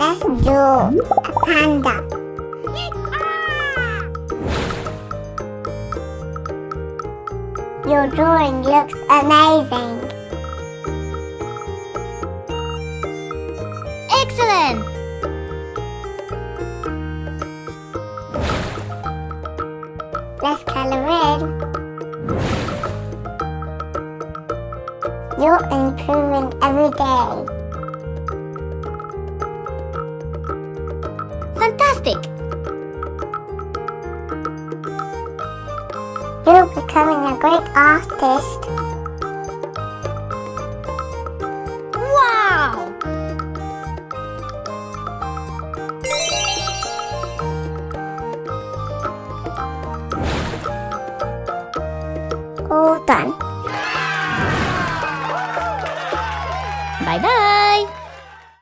Let's do a panda. Your drawing looks amazing. Excellent! Let's color in. You're improving every day. Fantastic! You're becoming a great artist. Wow! All done.